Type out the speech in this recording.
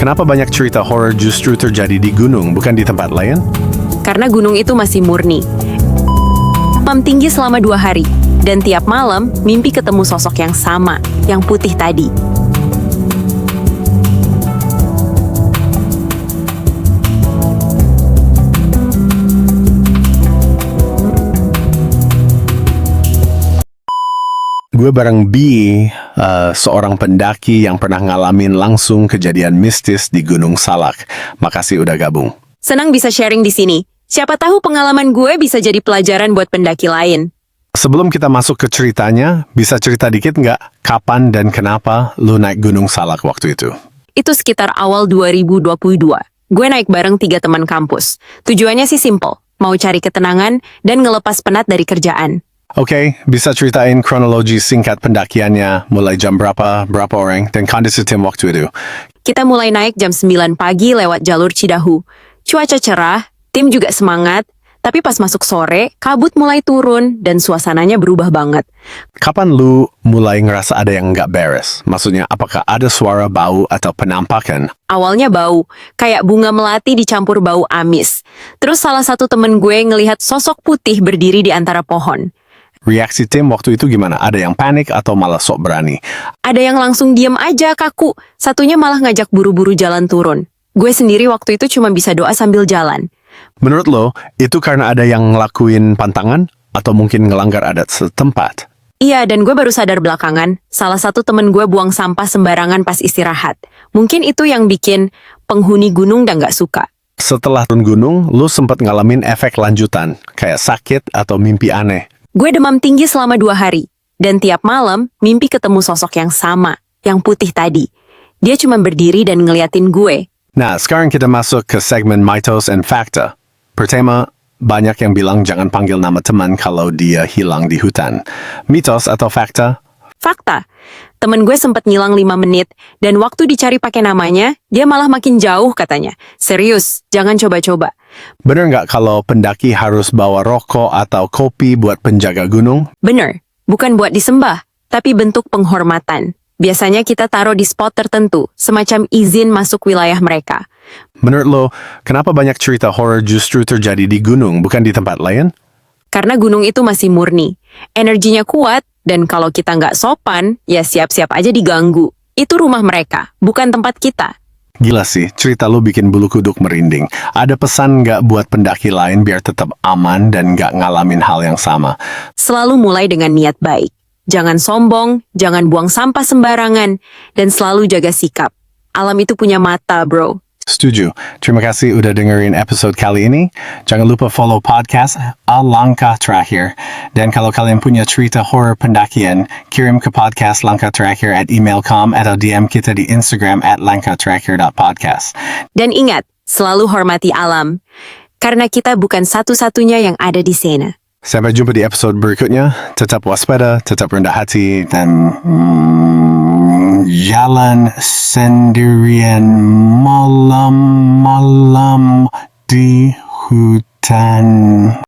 Kenapa banyak cerita horor justru terjadi di gunung, bukan di tempat lain? Karena gunung itu masih murni. Demam tinggi selama 2 hari, dan tiap malam mimpi ketemu sosok yang sama, yang putih tadi. Gue bareng B, seorang pendaki yang pernah ngalamin langsung kejadian mistis di Gunung Salak. Makasih udah gabung. Senang bisa sharing di sini. Siapa tahu pengalaman gue bisa jadi pelajaran buat pendaki lain. Sebelum kita masuk ke ceritanya, bisa cerita dikit nggak kapan dan kenapa lu naik Gunung Salak waktu itu? Itu sekitar awal 2022. Gue naik bareng 3 teman kampus. Tujuannya sih simple, mau cari ketenangan dan ngelepas penat dari kerjaan. Oke, bisa ceritain kronologi singkat pendakiannya, mulai jam berapa orang, dan kondisi tim waktu itu. Kita mulai naik jam 9 pagi lewat jalur Cidahu. Cuaca cerah, tim juga semangat, tapi pas masuk sore, kabut mulai turun dan suasananya berubah banget. Kapan lu mulai ngerasa ada yang nggak beres? Maksudnya, apakah ada suara bau atau penampakan? Awalnya bau, kayak bunga melati dicampur bau amis. Terus salah satu temen gue ngelihat sosok putih berdiri di antara pohon. Reaksi tim waktu itu gimana? Ada yang panik atau malah sok berani? Ada yang langsung diem aja, kaku. Satunya malah ngajak buru-buru jalan turun. Gue sendiri waktu itu cuma bisa doa sambil jalan. Menurut lo, itu karena ada yang ngelakuin pantangan? Atau mungkin ngelanggar adat setempat? Iya, dan gue baru sadar belakangan, salah satu temen gue buang sampah sembarangan pas istirahat. Mungkin itu yang bikin penghuni gunung dan gak suka. Setelah turun gunung, lo sempat ngalamin efek lanjutan, kayak sakit atau mimpi aneh. Gue demam tinggi selama 2 hari, dan tiap malam mimpi ketemu sosok yang sama, yang putih tadi. Dia cuma berdiri dan ngeliatin gue. Nah, sekarang kita masuk ke segmen Mitos and Fakta. Pertama, banyak yang bilang jangan panggil nama teman kalau dia hilang di hutan. Mitos atau fakta? Fakta, temen gue sempat ngilang 5 menit, dan waktu dicari pakai namanya, dia malah makin jauh katanya. Serius, jangan coba-coba. Bener nggak kalau pendaki harus bawa rokok atau kopi buat penjaga gunung? Bener, bukan buat disembah, tapi bentuk penghormatan. Biasanya kita taruh di spot tertentu, semacam izin masuk wilayah mereka. Menurut lo, kenapa banyak cerita horor justru terjadi di gunung, bukan di tempat lain? Karena gunung itu masih murni, energinya kuat, dan kalau kita nggak sopan, ya siap-siap aja diganggu. Itu rumah mereka, bukan tempat kita. Gila sih, cerita lo bikin bulu kuduk merinding. Ada pesan nggak buat pendaki lain biar tetap aman dan nggak ngalamin hal yang sama? Selalu mulai dengan niat baik. Jangan sombong, jangan buang sampah sembarangan, dan selalu jaga sikap. Alam itu punya mata, bro. Setuju. Terima kasih udah dengerin episode kali ini. Jangan lupa follow podcast Langkah Terakhir. Dan kalau kalian punya cerita horror pendakian, kirim ke podcast Langkah Terakhir @email.com atau DM kita di Instagram @langkahterakhir.podcast. Dan ingat, selalu hormati alam. Karena kita bukan satu-satunya yang ada di sana. Sampai jumpa di episode berikutnya. Tetap waspada, tetap rendah hati, dan jalan sendirian malam-malam di hutan.